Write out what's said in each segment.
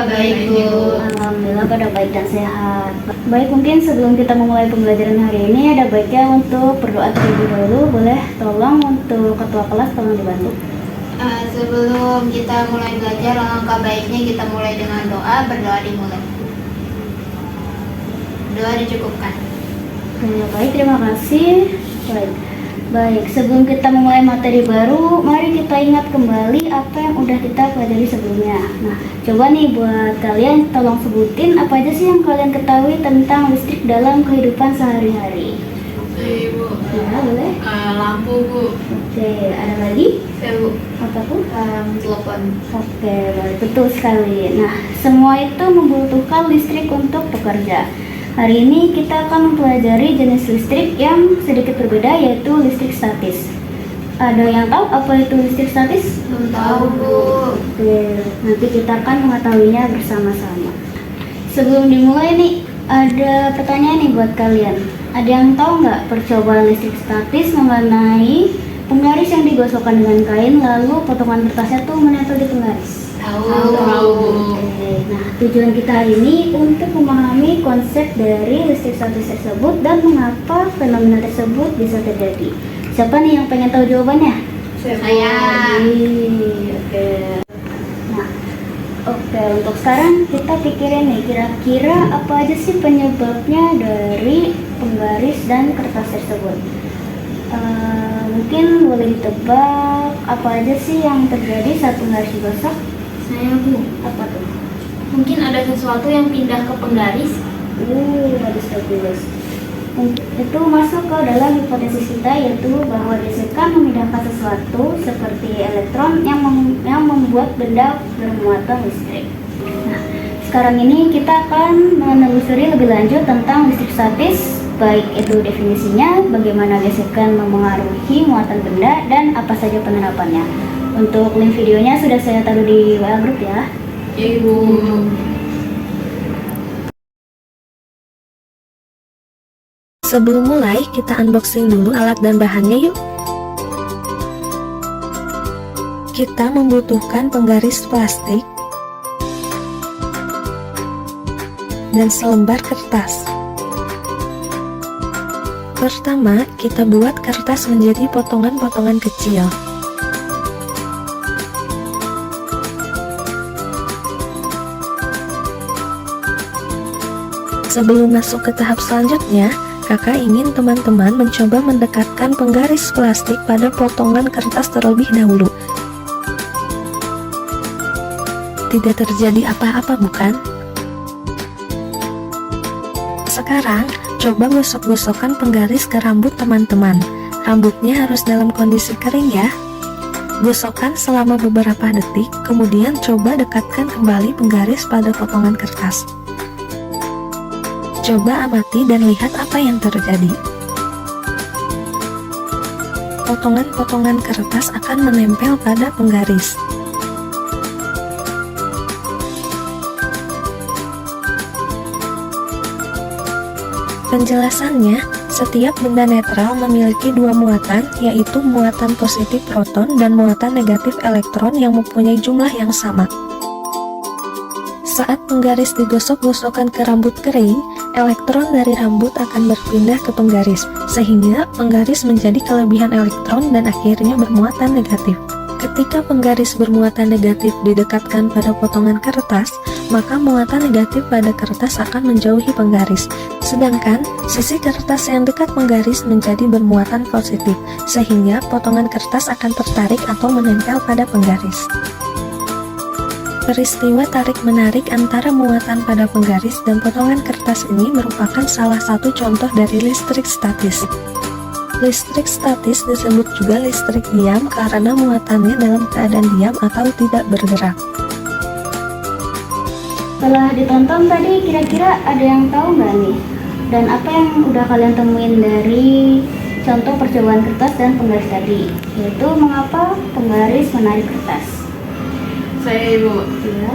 baik Bu. Alhamdulillah pada baik dan sehat. Baik, mungkin sebelum kita memulai pembelajaran hari ini ada baiknya untuk berdoa terlebih dahulu. Boleh tolong untuk ketua kelas tolong dibantu. Sebelum kita mulai belajar, alangkah baiknya kita mulai dengan doa. Berdoa dimulai. Doa dicukupkan. Baik, terima kasih. Baik, sebelum kita memulai materi baru, mari kita ingat kembali apa yang udah kita pelajari sebelumnya. Nah, coba nih buat kalian tolong sebutin apa aja sih yang kalian ketahui tentang listrik dalam kehidupan sehari-hari. Ibu. Ya, boleh. Lampu Bu. Oke, ada lagi? Bu. Apa tuh? Telepon. Oke, baik, betul sekali. Nah, semua itu membutuhkan listrik untuk bekerja. Hari ini kita akan mempelajari jenis listrik yang sedikit berbeda, yaitu listrik statis. Ada yang tahu apa itu listrik statis? Belum tahu Bu. Oke, nanti kita akan mengetahuinya bersama-sama. Sebelum dimulai nih, ada pertanyaan nih buat kalian. Ada yang tahu nggak percobaan listrik statis mengenai penggaris yang digosokkan dengan kain, lalu potongan kertasnya tuh menempel di penggaris? Tahu. Oke, nah tujuan kita hari ini untuk memahami konsep dari listrik statis tersebut dan mengapa fenomena tersebut bisa terjadi. Siapa nih yang pengen tahu jawabannya? Saya. Oke. Nah, oke, untuk sekarang kita pikirin nih kira-kira apa aja sih penyebabnya dari penggaris dan kertas tersebut. Mungkin boleh ditebak apa aja sih yang terjadi saat penggaris digosok? Saya Bu, Apa tuh? mungkin ada sesuatu yang pindah ke penggaris. Bagus. Itu masuk ke dalam hipotesis kita, yaitu bahwa gesekan memindahkan sesuatu seperti elektron yang membuat benda bermuatan listrik. Nah, sekarang ini kita akan menelusuri lebih lanjut tentang listrik statis, baik itu definisinya, bagaimana gesekan memengaruhi muatan benda, dan apa saja penerapannya. Untuk link videonya sudah saya taruh di WA group ya. Ibu. Sebelum mulai, kita unboxing dulu alat dan bahannya yuk. Kita membutuhkan penggaris plastik dan selembar kertas. Pertama, kita buat kertas menjadi potongan-potongan kecil. Sebelum masuk ke tahap selanjutnya, kakak ingin teman-teman mencoba mendekatkan penggaris plastik pada potongan kertas terlebih dahulu. Tidak terjadi apa-apa, bukan? Sekarang, coba gosok-gosokkan penggaris ke rambut teman-teman. Rambutnya harus dalam kondisi kering ya. Gosokkan selama beberapa detik, kemudian coba dekatkan kembali penggaris pada potongan kertas. Coba amati dan lihat apa yang terjadi. Potongan-potongan kertas akan menempel pada penggaris. Penjelasannya, setiap benda netral memiliki dua muatan, yaitu muatan positif proton dan muatan negatif elektron yang mempunyai jumlah yang sama. Saat penggaris digosok-gosokkan ke rambut kering, elektron dari rambut akan berpindah ke penggaris, sehingga penggaris menjadi kelebihan elektron dan akhirnya bermuatan negatif. Ketika penggaris bermuatan negatif didekatkan pada potongan kertas, maka muatan negatif pada kertas akan menjauhi penggaris, sedangkan sisi kertas yang dekat penggaris menjadi bermuatan positif, sehingga potongan kertas akan tertarik atau menempel pada penggaris. Peristiwa tarik-menarik antara muatan pada penggaris dan potongan kertas ini merupakan salah satu contoh dari listrik statis. Listrik statis disebut juga listrik diam karena muatannya dalam keadaan diam atau tidak bergerak. Setelah ditonton tadi, kira-kira ada yang tahu nggak nih? Dan apa yang udah kalian temuin dari contoh percobaan kertas dan penggaris tadi? Yaitu mengapa penggaris menarik kertas. Saya Ibu. Ya.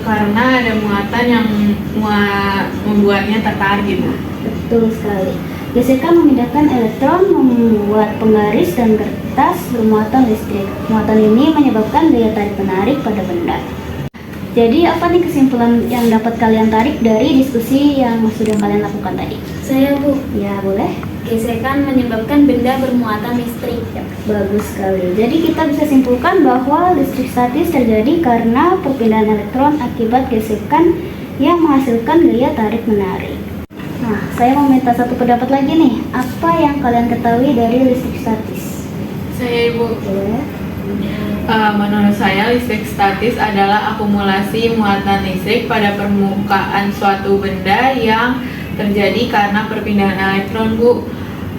Karena ada muatan yang membuatnya tertarik Ibu. Betul sekali. Gesekan memindahkan elektron membuat penggaris dan kertas bermuatan listrik. Muatan ini menyebabkan daya tarik menarik pada benda. Jadi apa nih kesimpulan yang dapat kalian tarik dari diskusi yang sudah kalian lakukan tadi? Saya Bu, Ya boleh. gesekan menyebabkan benda bermuatan listrik. Bagus sekali. Jadi kita bisa simpulkan bahwa listrik statis terjadi karena perpindahan elektron akibat gesekan yang menghasilkan gaya tarik menarik. Nah, saya mau minta satu pendapat lagi nih. Apa yang kalian ketahui dari listrik statis? Saya Ibu, Boleh. menurut saya listrik statis adalah akumulasi muatan listrik pada permukaan suatu benda yang terjadi karena perpindahan elektron, Bu.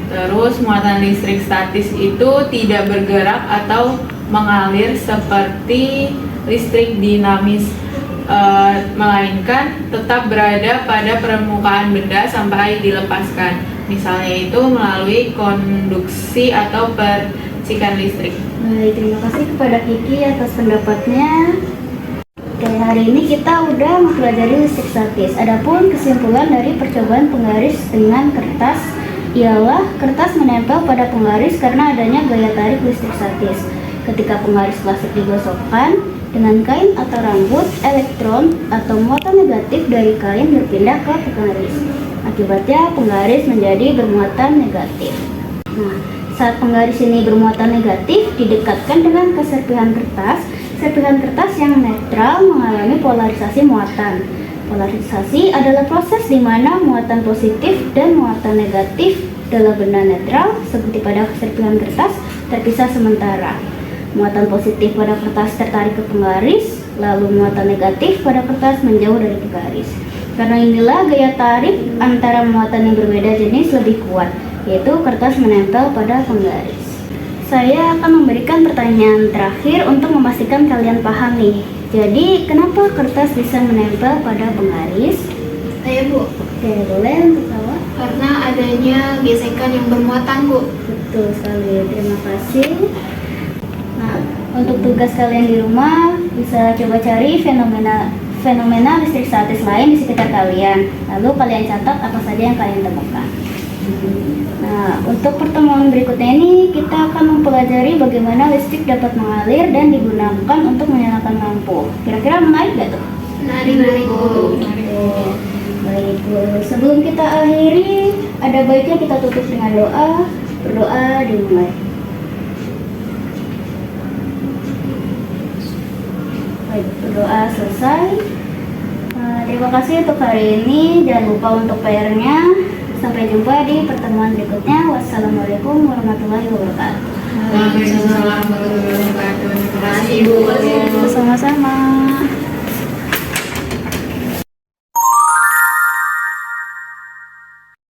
Terus muatan listrik statis itu tidak bergerak atau mengalir seperti listrik dinamis, melainkan tetap berada pada permukaan benda sampai dilepaskan. Misalnya itu melalui konduksi atau percikan listrik. Baik, terima kasih kepada Kiki atas pendapatnya. Oke, hari ini kita udah mempelajari listrik statis. Adapun kesimpulan dari percobaan penggaris dengan kertas ialah kertas menempel pada penggaris karena adanya gaya tarik listrik statis. Ketika penggaris plastik digosokkan dengan kain atau rambut, elektron atau muatan negatif dari kain berpindah ke penggaris. Akibatnya penggaris menjadi bermuatan negatif. Nah, saat penggaris ini bermuatan negatif didekatkan dengan keserpihan kertas, serpihan kertas yang netral mengalami polarisasi muatan. Polarisasi adalah proses di mana muatan positif dan muatan negatif dalam benda netral seperti pada serpihan kertas terpisah sementara. Muatan positif pada kertas tertarik ke penggaris, lalu muatan negatif pada kertas menjauh dari penggaris. Karena inilah gaya tarik antara muatan yang berbeda jenis lebih kuat, yaitu kertas menempel pada penggaris. Saya akan memberikan pertanyaan terakhir untuk memastikan kalian paham nih. Jadi, kenapa kertas bisa menempel pada penggaris? Saya Bu, Oke, boleh untuk jawab? karena adanya gesekan yang bermuatan Bu. Betul sekali, terima kasih. Nah, untuk tugas kalian di rumah, bisa coba cari fenomena listrik statis lain di sekitar kalian. Lalu kalian catat apa saja yang kalian temukan. Nah, untuk pertemuan berikutnya ini kita akan mempelajari bagaimana listrik dapat mengalir dan digunakan untuk menyalakan lampu. Kira-kira menarik gak tuh? Menarik Bu. Baik Bu, sebelum kita akhiri, ada baiknya kita tutup dengan doa. Berdoa dimulai. Baik, berdoa selesai. Terima kasih untuk hari ini. Jangan lupa untuk PR-nya. Sampai jumpa di pertemuan berikutnya. Wassalamualaikum warahmatullahi wabarakatuh. Waalaikumsalam warahmatullahi wabarakatuh. Terima kasih Ibu. Sama-sama.